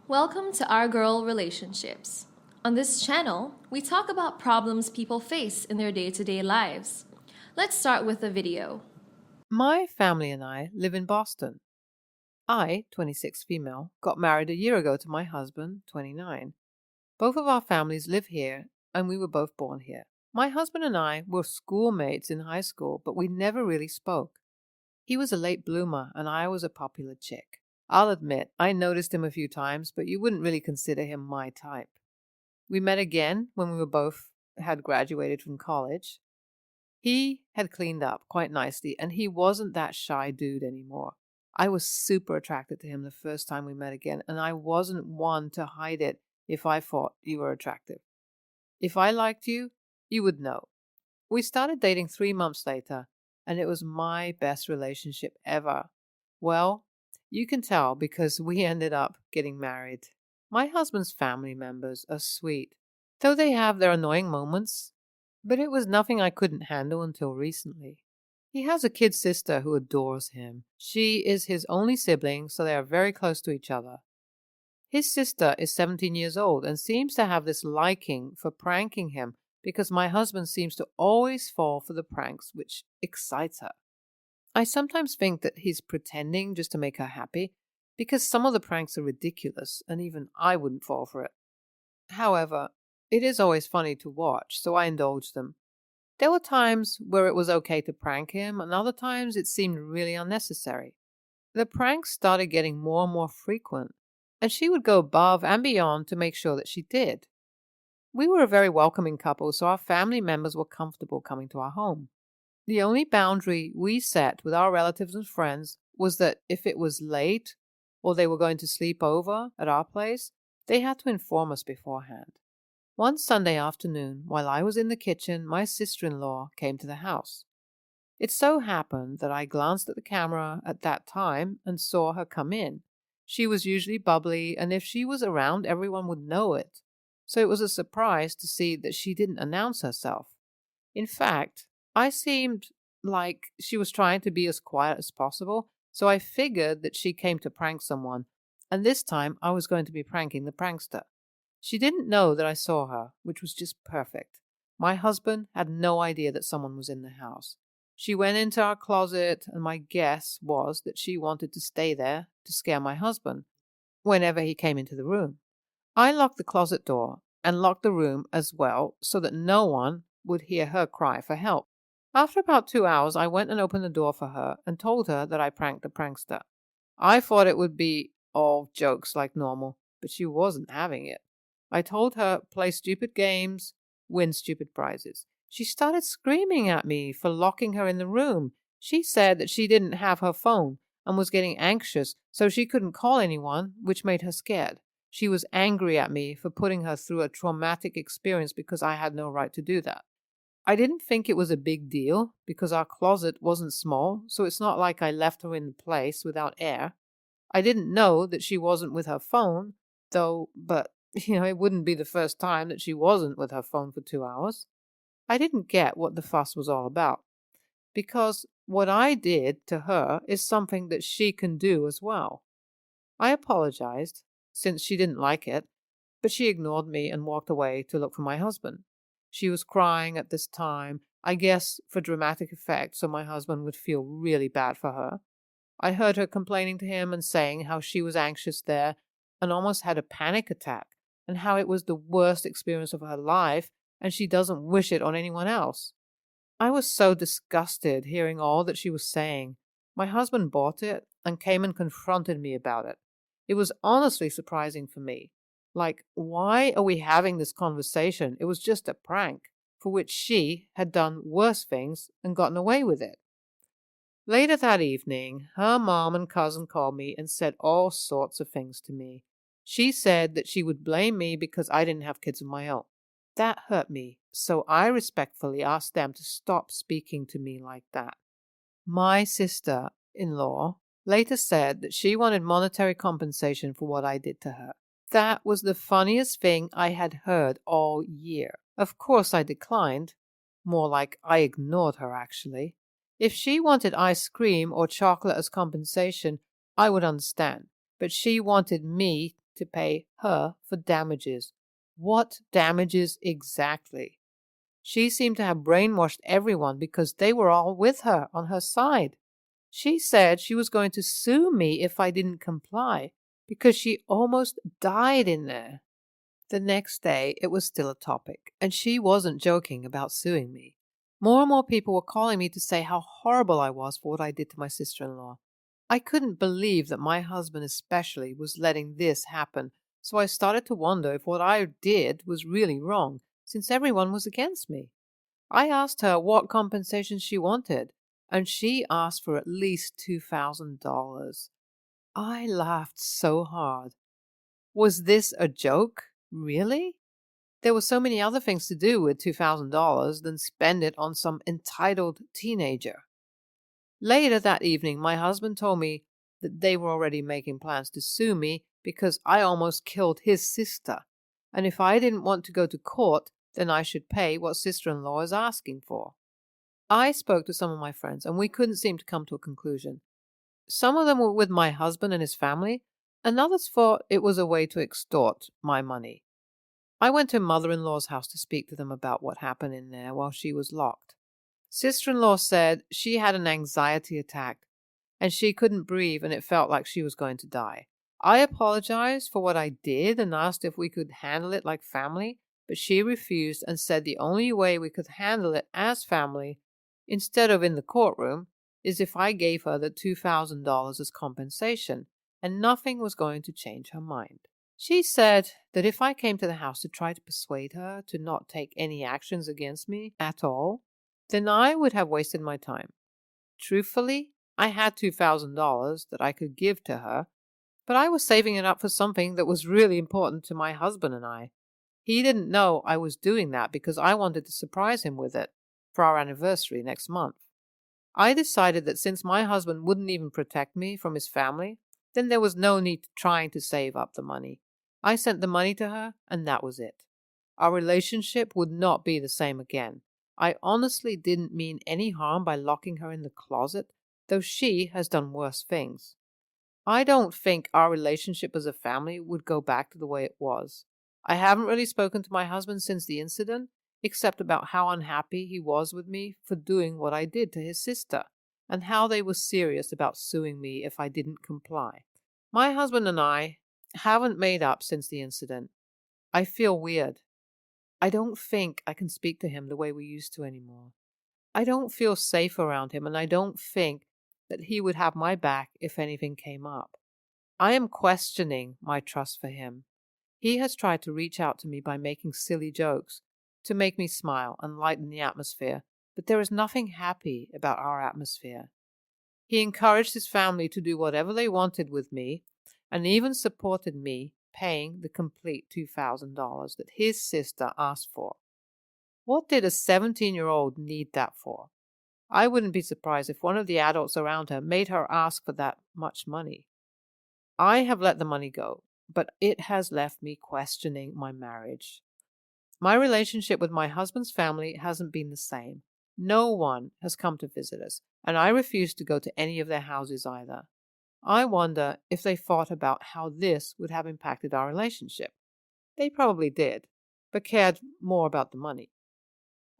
Welcome to Our Girl Relationships. On this channel, we talk about problems people face in their day-to-day lives. Let's start with a video. My family and I live in Boston. I, 26 female, got married a year ago to my husband, 29. Both of our families live here, and we were both born here. My husband and I were schoolmates in high school, but we never really spoke. He was a late bloomer, and I was a popular chick. I'll admit, I noticed him a few times, but you wouldn't really consider him my type. We met again when we were both had graduated from college. He had cleaned up quite nicely, and he wasn't that shy dude anymore. I was super attracted to him the first time we met again, and I wasn't one to hide it if I thought you were attractive. If I liked you, you would know. We started dating 3 months later, and it was my best relationship ever. Well, you can tell because we ended up getting married. My husband's family members are sweet, though they have their annoying moments, but it was nothing I couldn't handle until recently. He has a kid sister who adores him. She is his only sibling, so they are very close to each other. His sister is 17 years old and seems to have this liking for pranking him because my husband seems to always fall for the pranks, which excites her. I sometimes think that he's pretending just to make her happy because some of the pranks are ridiculous and even I wouldn't fall for it. However, it is always funny to watch, so I indulge them. There were times where it was okay to prank him, and other times it seemed really unnecessary. The pranks started getting more and more frequent, and she would go above and beyond to make sure that she did. We were a very welcoming couple, so our family members were comfortable coming to our home. The only boundary we set with our relatives and friends was that if it was late or they were going to sleep over at our place, they had to inform us beforehand. One Sunday afternoon, while I was in the kitchen, my sister-in-law came to the house. It so happened that I glanced at the camera at that time and saw her come in. She was usually bubbly, and if she was around, everyone would know it. So it was a surprise to see that she didn't announce herself. In fact, I seemed like she was trying to be as quiet as possible, so I figured that she came to prank someone, and this time I was going to be pranking the prankster. She didn't know that I saw her, which was just perfect. My husband had no idea that someone was in the house. She went into our closet, and my guess was that she wanted to stay there to scare my husband whenever he came into the room. I locked the closet door and locked the room as well so that no one would hear her cry for help. After about 2 hours, I went and opened the door for her and told her that I pranked the prankster. I thought it would be all jokes like normal, but she wasn't having it. I told her, play stupid games, win stupid prizes. She started screaming at me for locking her in the room. She said that she didn't have her phone and was getting anxious, so she couldn't call anyone, which made her scared. She was angry at me for putting her through a traumatic experience because I had no right to do that. I didn't think it was a big deal because our closet wasn't small, so it's not like I left her in the place without air. I didn't know that she wasn't with her phone, though, but it wouldn't be the first time that she wasn't with her phone for 2 hours. I didn't get what the fuss was all about, because what I did to her is something that she can do as well. I apologized, since she didn't like it, but she ignored me and walked away to look for my husband. She was crying at this time, I guess for dramatic effect, so my husband would feel really bad for her. I heard her complaining to him and saying how she was anxious there and almost had a panic attack, and how it was the worst experience of her life, and she doesn't wish it on anyone else. I was so disgusted hearing all that she was saying. My husband bought it and came and confronted me about it. It was honestly surprising for me. Like, why are we having this conversation? It was just a prank, for which she had done worse things and gotten away with it. Later that evening, her mom and cousin called me and said all sorts of things to me. She said that she would blame me because I didn't have kids of my own. That hurt me, so I respectfully asked them to stop speaking to me like that. My sister-in-law later said that she wanted monetary compensation for what I did to her. That was the funniest thing I had heard all year. Of course I declined. More like I ignored her, actually. If she wanted ice cream or chocolate as compensation, I would understand. But she wanted me to pay her for damages. What damages exactly? She seemed to have brainwashed everyone because they were all with her on her side. She said she was going to sue me if I didn't comply because she almost died in there. The next day, it was still a topic, and she wasn't joking about suing me. More and more people were calling me to say how horrible I was for what I did to my sister-in-law. I couldn't believe that my husband especially was letting this happen, so I started to wonder if what I did was really wrong, since everyone was against me. I asked her what compensation she wanted, and she asked for at least $2,000. I laughed so hard. Was this a joke? Really? There were so many other things to do with $2,000 than spend it on some entitled teenager. Later that evening, my husband told me that they were already making plans to sue me because I almost killed his sister, and if I didn't want to go to court, then I should pay what sister-in-law is asking for. I spoke to some of my friends, and we couldn't seem to come to a conclusion. Some of them were with my husband and his family, and others thought it was a way to extort my money. I went to mother-in-law's house to speak to them about what happened in there while she was locked. Sister-in-law said she had an anxiety attack, and she couldn't breathe and it felt like she was going to die. I apologized for what I did and asked if we could handle it like family, but she refused and said the only way we could handle it as family, instead of in the courtroom, is if I gave her the $2,000 as compensation, and nothing was going to change her mind. She said that if I came to the house to try to persuade her to not take any actions against me at all, then I would have wasted my time. Truthfully, I had $2,000 that I could give to her, but I was saving it up for something that was really important to my husband and I. He didn't know I was doing that because I wanted to surprise him with it for our anniversary next month. I decided that since my husband wouldn't even protect me from his family, then there was no need trying to save up the money. I sent the money to her, and that was it. Our relationship would not be the same again. I honestly didn't mean any harm by locking her in the closet, though she has done worse things. I don't think our relationship as a family would go back to the way it was. I haven't really spoken to my husband since the incident, except about how unhappy he was with me for doing what I did to his sister, and how they were serious about suing me if I didn't comply. My husband and I haven't made up since the incident. I feel weird. I don't think I can speak to him the way we used to anymore. I don't feel safe around him, and I don't think that he would have my back if anything came up. I am questioning my trust for him. He has tried to reach out to me by making silly jokes to make me smile and lighten the atmosphere, but there is nothing happy about our atmosphere. He encouraged his family to do whatever they wanted with me, and even supported me paying the complete $2,000 that his sister asked for. What did a 17-year-old need that for? I wouldn't be surprised if one of the adults around her made her ask for that much money. I have let the money go, but it has left me questioning my marriage. My relationship with my husband's family hasn't been the same. No one has come to visit us, and I refuse to go to any of their houses either. I wonder if they thought about how this would have impacted our relationship. They probably did, but cared more about the money.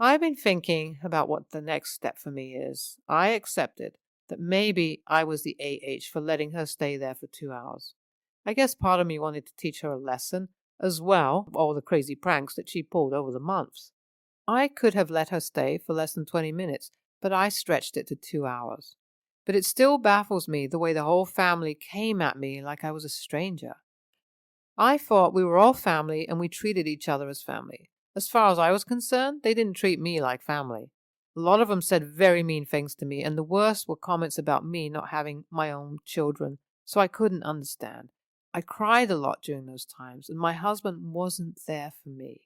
I've been thinking about what the next step for me is. I accepted that maybe I was the AH for letting her stay there for 2 hours. I guess part of me wanted to teach her a lesson, as well all the crazy pranks that she pulled over the months. I could have let her stay for less than 20 minutes, but I stretched it to 2 hours. But it still baffles me the way the whole family came at me like I was a stranger. I thought we were all family and we treated each other as family. As far as I was concerned, they didn't treat me like family. A lot of them said very mean things to me, and the worst were comments about me not having my own children, so I couldn't understand. I cried a lot during those times, and my husband wasn't there for me.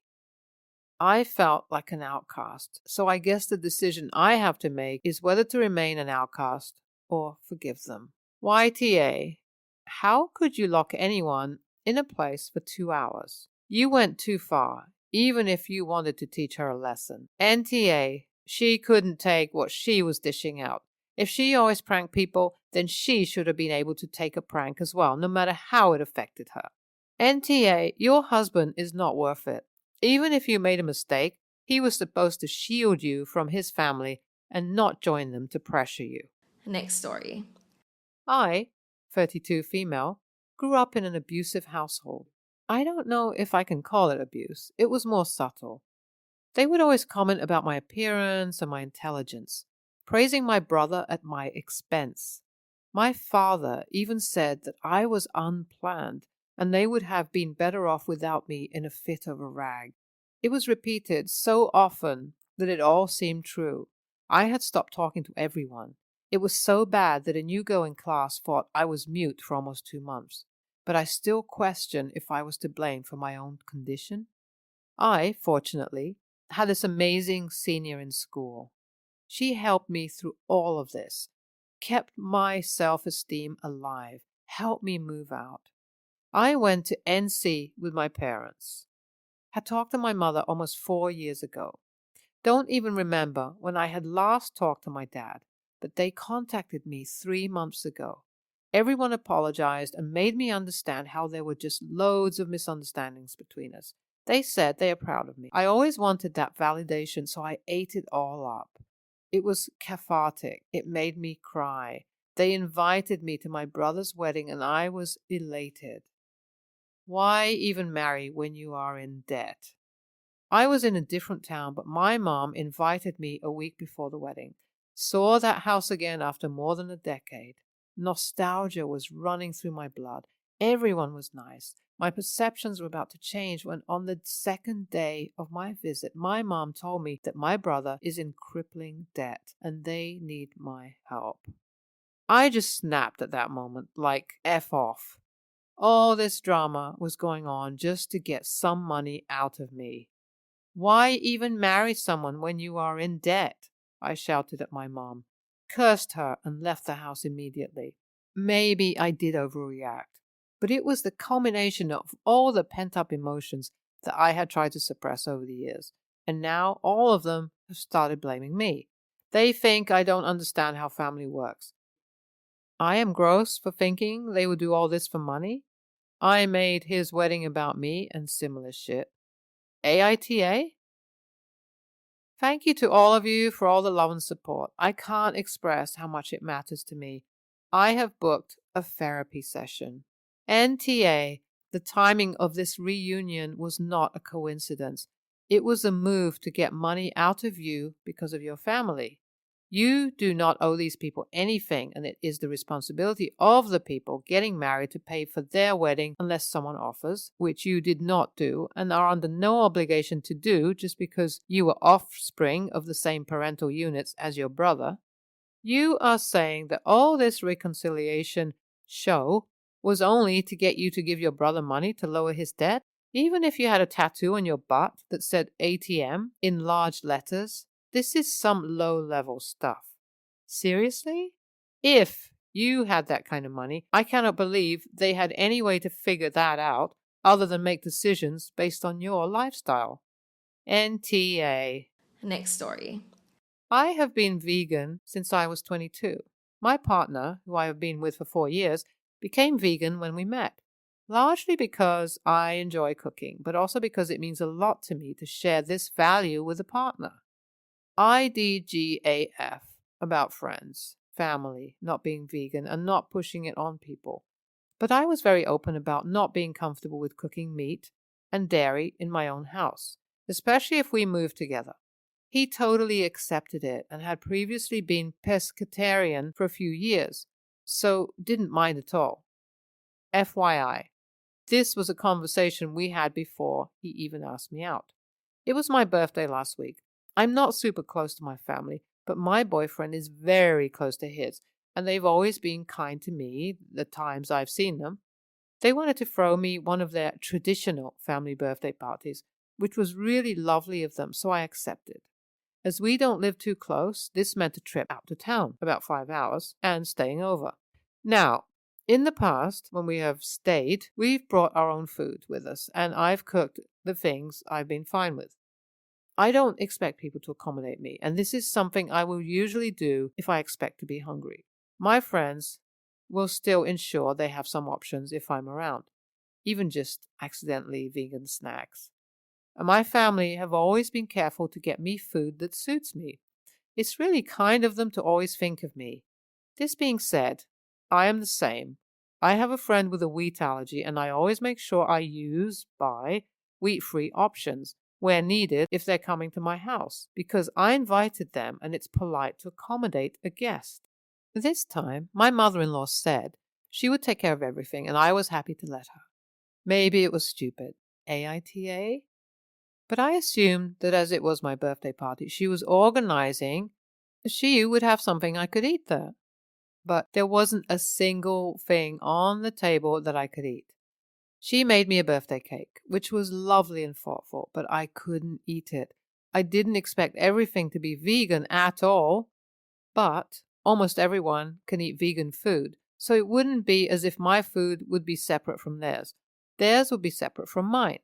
I felt like an outcast, so I guess the decision I have to make is whether to remain an outcast or forgive them. YTA, how could you lock anyone in a place for 2 hours? You went too far, even if you wanted to teach her a lesson. NTA, she couldn't take what she was dishing out. If she always pranked people, then she should have been able to take a prank as well, no matter how it affected her. NTA, your husband is not worth it. Even if you made a mistake, he was supposed to shield you from his family and not join them to pressure you. Next story. I, 32 female, grew up in an abusive household. I don't know if I can call it abuse. It was more subtle. They would always comment about my appearance and my intelligence, praising my brother at my expense. My father even said that I was unplanned and they would have been better off without me in a fit of a rag. It was repeated so often that it all seemed true. I had stopped talking to everyone. It was so bad that a new girl in class thought I was mute for almost 2 months. But I still question if I was to blame for my own condition. I, fortunately, had this amazing senior in school. She helped me through all of this, kept my self-esteem alive, helped me move out. I went to NC with my parents. Had talked to my mother almost 4 years ago. Don't even remember when I had last talked to my dad, but they contacted me 3 months ago. Everyone apologized and made me understand how there were just loads of misunderstandings between us. They said they are proud of me. I always wanted that validation, so I ate it all up. It was cathartic. It made me cry. They invited me to my brother's wedding, and I was elated. Why even marry when you are in debt? I was in a different town, but my mom invited me a week before the wedding. Saw that house again after more than a decade. Nostalgia was running through my blood. Everyone was nice. My perceptions were about to change when on the second day of my visit, my mom told me that my brother is in crippling debt and they need my help. I just snapped at that moment, like F off. All this drama was going on just to get some money out of me. Why even marry someone when you are in debt? I shouted at my mom, cursed her, and left the house immediately. Maybe I did overreact, but it was the culmination of all the pent-up emotions that I had tried to suppress over the years, and now all of them have started blaming me. They think I don't understand how family works. I am gross for thinking they would do all this for money. I made his wedding about me and similar shit. AITA? Thank you to all of you for all the love and support. I can't express how much it matters to me. I have booked a therapy session. NTA, the timing of this reunion was not a coincidence. It was a move to get money out of you because of your family. You do not owe these people anything, and it is the responsibility of the people getting married to pay for their wedding unless someone offers, which you did not do and are under no obligation to do just because you were offspring of the same parental units as your brother. You are saying that all this reconciliation show was only to get you to give your brother money to lower his debt? Even if you had a tattoo on your butt that said ATM in large letters? This is some low-level stuff. Seriously? If you had that kind of money, I cannot believe they had any way to figure that out other than make decisions based on your lifestyle. NTA. Next story. I have been vegan since I was 22. My partner, who I have been with for 4 years, became vegan when we met. Largely because I enjoy cooking, but also because it means a lot to me to share this value with a partner. IDGAF, about friends, family, not being vegan, and not pushing it on people. But I was very open about not being comfortable with cooking meat and dairy in my own house, especially if we moved together. He totally accepted it and had previously been pescatarian for a few years, so didn't mind at all. FYI, this was a conversation we had before he even asked me out. It was my birthday last week. I'm not super close to my family, but my boyfriend is very close to his, and they've always been kind to me the times I've seen them. They wanted to throw me one of their traditional family birthday parties, which was really lovely of them, so I accepted. As we don't live too close, this meant a trip out to town, about 5 hours, and staying over. Now, in the past, when we have stayed, we've brought our own food with us, and I've cooked the things I've been fine with. I don't expect people to accommodate me, and this is something I will usually do if I expect to be hungry. My friends will still ensure they have some options if I'm around, even just accidentally vegan snacks. And my family have always been careful to get me food that suits me. It's really kind of them to always think of me. This being said, I am the same. I have a friend with a wheat allergy, and I always make sure I buy wheat-free options where needed if they're coming to my house, because I invited them and it's polite to accommodate a guest. This time, my mother-in-law said she would take care of everything, and I was happy to let her. Maybe it was stupid. AITA? But I assumed that as it was my birthday party, she was organizing, she would have something I could eat there. But there wasn't a single thing on the table that I could eat. She made me a birthday cake, which was lovely and thoughtful, but I couldn't eat it. I didn't expect everything to be vegan at all, but almost everyone can eat vegan food, so it wouldn't be as if my food would be separate from theirs. Theirs would be separate from mine.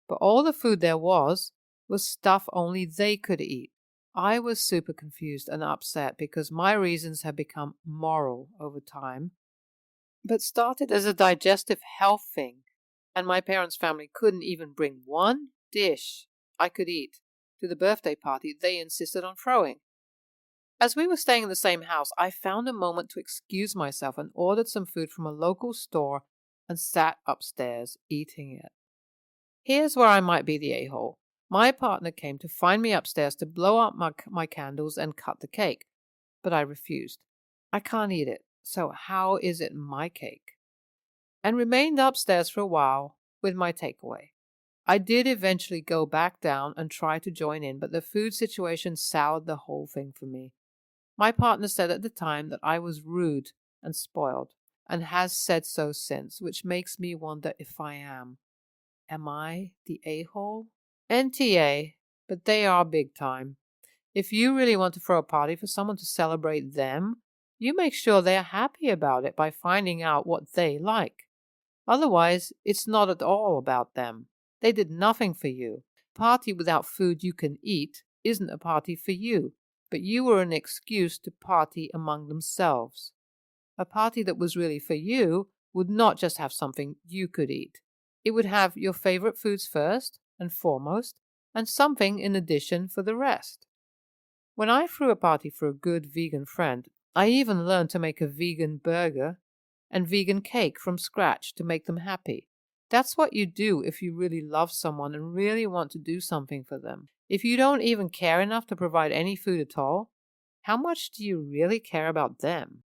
But all the food there was stuff only they could eat. I was super confused and upset because my reasons had become moral over time, but started as a digestive health thing, and my parents' family couldn't even bring one dish I could eat to the birthday party they insisted on throwing. As we were staying in the same house, I found a moment to excuse myself and ordered some food from a local store and sat upstairs eating it. Here's where I might be the a-hole. My partner came to find me upstairs to blow up my candles and cut the cake, but I refused. I can't eat it, so how is it my cake? And remained upstairs for a while with my takeaway. I did eventually go back down and try to join in, but the food situation soured the whole thing for me. My partner said at the time that I was rude and spoiled, and has said so since, which makes me wonder if I am. Am I the a-hole? NTA, but they are big time. If you really want to throw a party for someone to celebrate them, you make sure they are happy about it by finding out what they like. Otherwise, it's not at all about them. They did nothing for you. A party without food you can eat isn't a party for you, but you were an excuse to party among themselves. A party that was really for you would not just have something you could eat. It would have your favorite foods first and foremost, and something in addition for the rest. When I threw a party for a good vegan friend, I even learned to make a vegan burger and vegan cake from scratch to make them happy. That's what you do if you really love someone and really want to do something for them. If you don't even care enough to provide any food at all, how much do you really care about them?